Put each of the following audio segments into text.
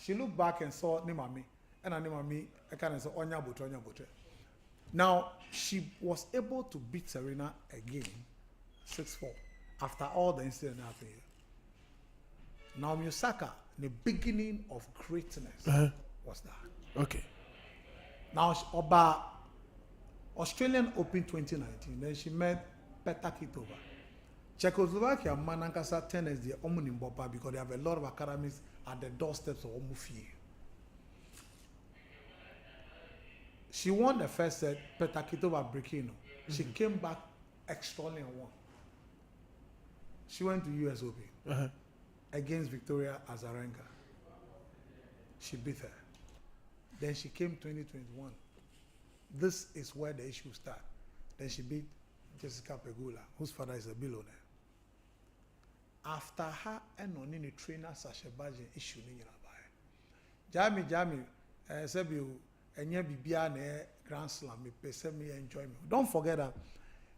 she looked back and saw Nimami, and Nimami, I kind of said, Onya Botre. Now, she was able to beat Serena again, 6-4, after all the incident happened here. Naomi Osaka, the beginning of greatness was that. Okay. Now, about Australian Open 2019, then she met Petra Kvitova. Czechoslovakia, Manankasa tennis, the Omunimbopa, because they have a lot of academies at the doorsteps of Omufie. She won the first set, Petra Kvitova breaking. She came back extraordinary and won. She went to US Open against Victoria Azarenka. She beat her. Then she came 2021. This is where the issue started. Then she beat Jessica Pegula, whose father is a billionaire. After her and on the trainer Sasha Bajan issue ni Jami Sebiu enye bibia na Grand Slam me pese me enjoy me. Don't forget that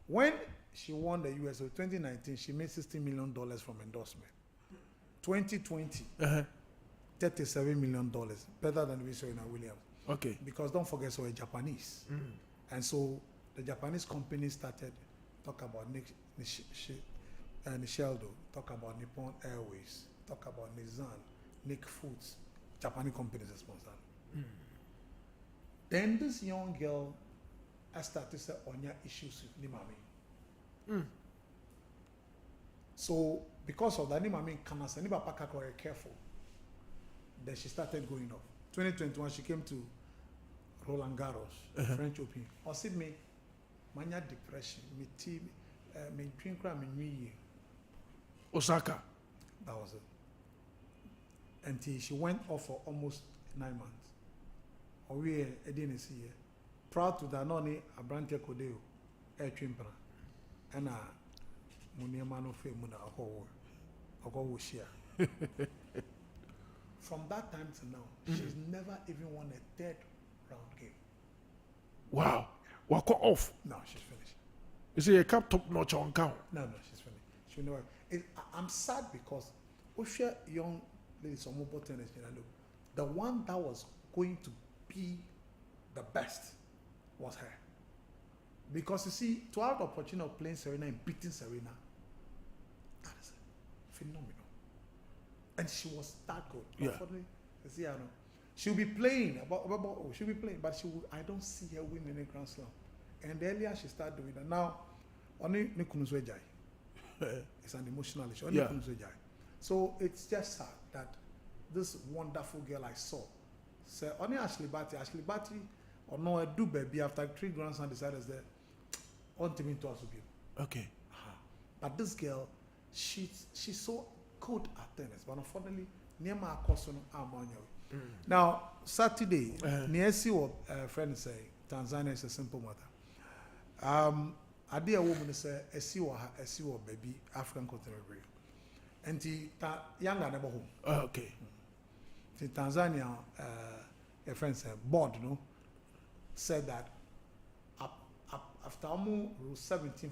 when she won the US of 2019, she made $60 million from endorsement. 2020, $37 million, better than we saw in Williams. Okay. Because don't forget, so a Japanese, and so the Japanese company started talk about Nisheldo, talk about Nippon Airways, talk about Nissan, Nick Foods, Japanese companies responsible. Then this young girl has started to say Onya issues with Nimami. So because of that, Nimami Kanasa, Niba Pakako were careful. Then she started going off. 2021, she came to Roland Garros, French Open. Or see me, mania depression, me tea, me drink crime, me Osaka. That was it. Until she went off for almost 9 months. Or we didn't see her. Proud to that, noni Abrante Kodeo, Chimpra, and Muniamano Fe Muna Oko share. From that time to now, she's never even won a third round game. Wow. Walk off. No, she's finished. You see, a cap top notch on count. No, she's finished. She'll never. I'm sad because Osha young ladies on mobile tennis, the one that was going to be the best was her. Because you see, to have the opportunity of playing Serena and beating Serena, that is phenomenal. And she was that good. Yeah. Unfortunately, you see, I know. She'll be playing, she'll be playing, but I don't see her winning a Grand Slam. And the earlier she started doing that, now, only Nikunuzwejai. It's an emotional issue. Only Nikunuzwejai. So it's just sad that this wonderful girl I saw, say, only Ashley Barty, or no, I do baby after 3 Grand Slams decided that, on to me to us with you. Okay. But this girl, she's so good at tennis, but unfortunately, near my cousin, now, Saturday, near see what friends say, Tanzania is a simple matter. I did a woman say, a see what baby, African continental. And the younger never home. Okay. The Tanzania, a friend said, board, said that after almost rule 17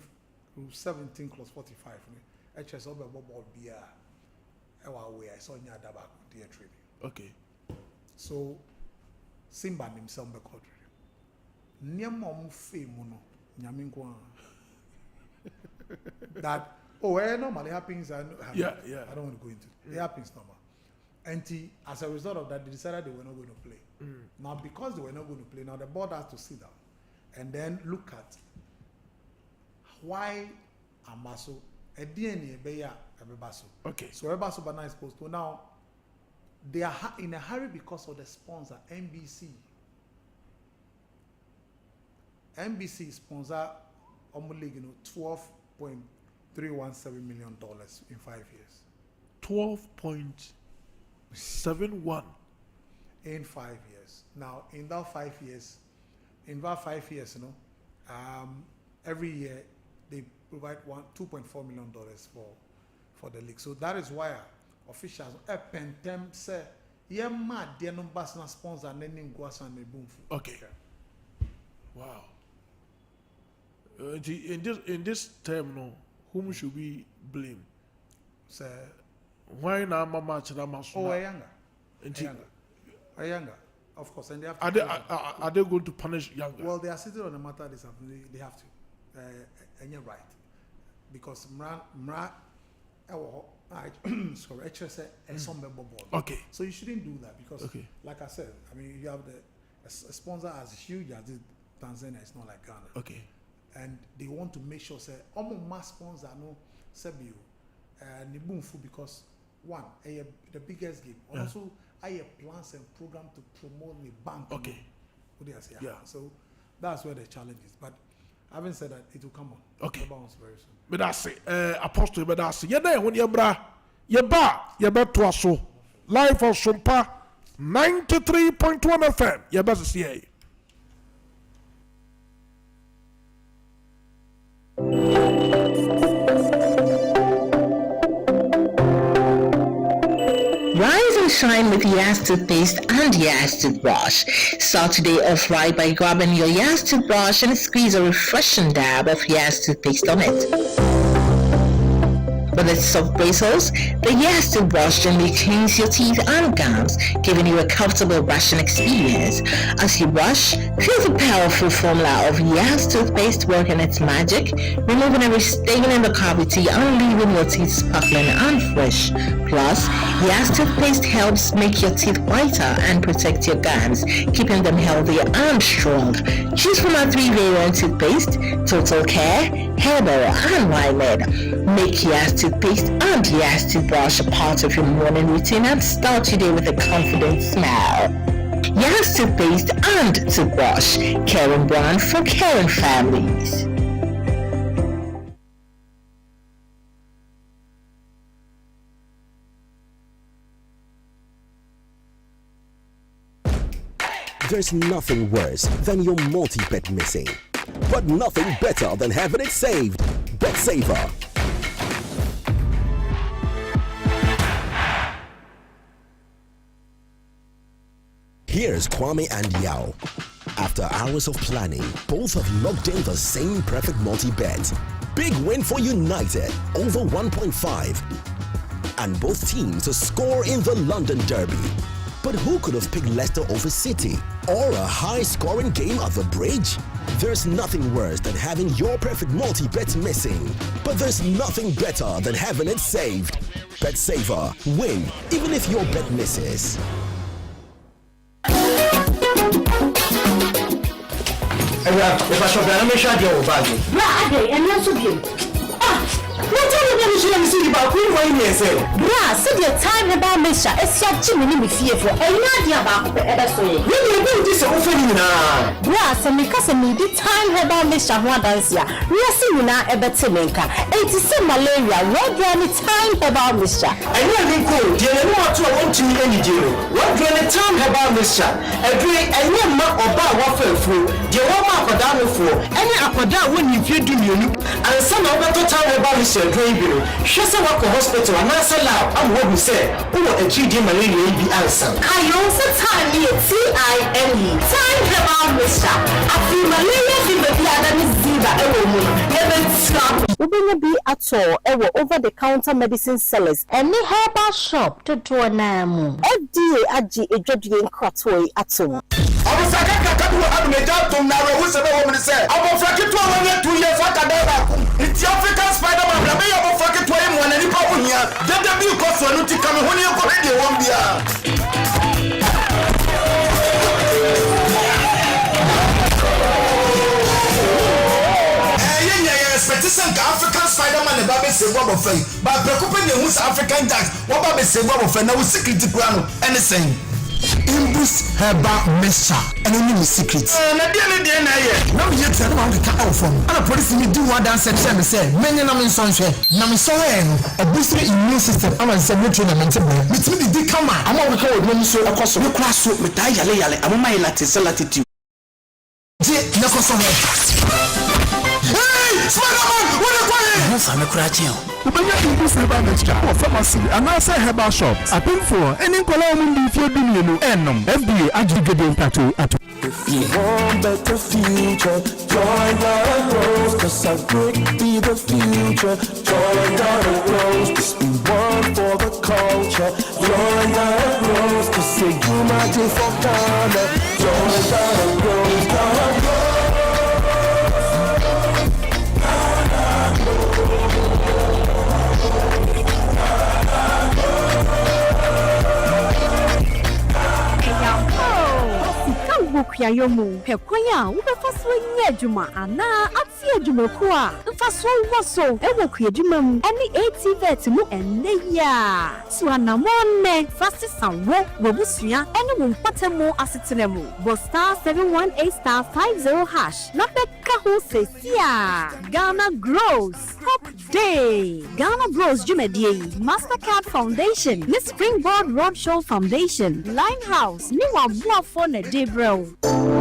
clause 45, HS over ball beer. I saw near Dabak dear training. Okay. So Simba himself be called. Near mom fame Nyaminkwa. That normally happens. I don't want to go into it. It happens normal. And as a result of that, they decided they were not going to play. Now, because they were not going to play, now the board has to sit down and then look at why Amaso a DNA beya Ebebaso. Okay. So Ebebaso Bana is supposed to now. They are in a hurry because of the sponsor NBC. NBC sponsor League, $12.317 million in 5 years. 12.71 in 5 years. Now, in that 5 years, every year they provide $2.4 million for the league. So that is why officials pentem say mad dear numbers na sponsor and then go and boom. Okay. Wow. In this term, no, whom should we blame? Sir, why na mama chana maso? younger. Are younger, of course, and they have to. Are they going to punish younger? Well, they are sitting on the matter this afternoon. They have to, and you're right, because Mra, sorry, HSA and Sompa board. Okay. So you shouldn't do that because, okay, like I said, I mean, you have a sponsor as huge as Tanzania. It's not like Ghana. Okay. And they want to make sure say almost mass sponsor no Sebio Nibunfu because one, the biggest game. Yeah. Also, I have plans and program to promote the bank. Okay. What do I say? Yeah. So that's where the challenge is. But having said that, it will come on. Okay. It will bounce very soon. But that's it. Apostle, but that's it. Yeah, when you're to us so live on Sompa 93.1 FM. Yeah, that's CA. Rise and shine with Yas toothpaste and Yas toothbrush. Start today off right by grabbing your Yas toothbrush and squeeze a refreshing dab of Yas toothpaste on it. With its soft bristles, the Yas toothbrush gently cleans your teeth and gums, giving you a comfortable brushing experience. As you brush, feel the powerful formula of Yas toothpaste working its magic, removing every stain in the cavity and leaving your teeth sparkling and fresh. Plus, Yas toothpaste helps make your teeth whiter and protect your gums, keeping them healthy and strong. Choose from our 3-variant toothpaste: Total Care, Herbal, and Wymed. Make Yas toothpaste and Yas toothbrush a part of your morning routine and start your day with a confident smile. Yas toothpaste and toothbrush, caring brand for caring families. There's nothing worse than your multi-bet missing, but nothing better than having it saved. Bet Saver. Here's Kwame and Yao. After hours of planning, both have locked in the same perfect multi-bet. Big win for United, over 1.5. And both teams to score in the London Derby. But who could have picked Leicester over City? Or a high-scoring game at the Bridge? There's nothing worse than having your perfect multi-bet missing. But there's nothing better than having it saved. Bet Saver. Win, even if your bet misses. If I shop there, I'm sure you're bad. Brother, and also you. What time you going to see about who are you say? Bra, so your time about Misha, it's your chimney with fear for a idea about the other soul. When you do this offering now. Bra, so because I need the time about Misha one dance here. We are seeing now a better maker. It is malaria. What do you time about Misha? I know you cool. You know what you want to any deal. What do you time about Misha? Agree, I know my about waffle food. You want my padano for any apada when you feel do you and some of the time about Misha. She said, walk to hospital and I said, I'm what we say. Who are a GD malaria be answer? I also time me TIME. Time about Misha. I feel malaria fever the other is Ziba never stop. We will be at all over the counter medicine sellers and the herbal shop to do a name. FDA Aji a judging crotway at home. I was like, I can't have a job to narrow who's a woman said. I will fuck it 2 years. It's the African Spider-Man. I may have fuck it to him when any problem here. Then the new cost for to come when you already won't be. Expectation African Spider-Man and Baby say what of fame. But preoccuping the African dance, what Baby say what of fame, now secret ground, anything. Imbus Herbal Mixture and any secrets. Na dia na ye. Na me yet na we ka out from. And police me do one dance section me say, "Menya na me sonhwe." Na me so no. A boost immune system. Am say me train na mental. Me timi di kama. Am we ka we no so akoso. Me kura so me ta yale. Am my latitude. Je na koso me. Hey, Spider-Man, what are you doing? I'm a crazy. Ubenya Imbus Herbal Mixture or pharmacy and also herbal shops. I think for any color if you do you know FDA aggregate tattoo at. If you want better future, join the rose, cause I could be the future. Join the rose, just be one for the culture. Join the grows to say you might do for Ghana. Join the grows, Ghana grows. Kuyayomu, Pequia, Uberfaswing Yajuma, Anna, Atia Jumokua, Faso Wasso, Ewokia Jumum, any 80 vets, and Neya. Swanamone, fastest and walk, Robusia, and will patamo acetinemu, but star 718 star 50 hash. Not the Kaho says, yeah, Ghana grows. Top Day, Ghana Bros Jumedie, Mastercard Foundation, Miss Springboard Roadshow Foundation, Limehouse, Niwa Buafone Debro.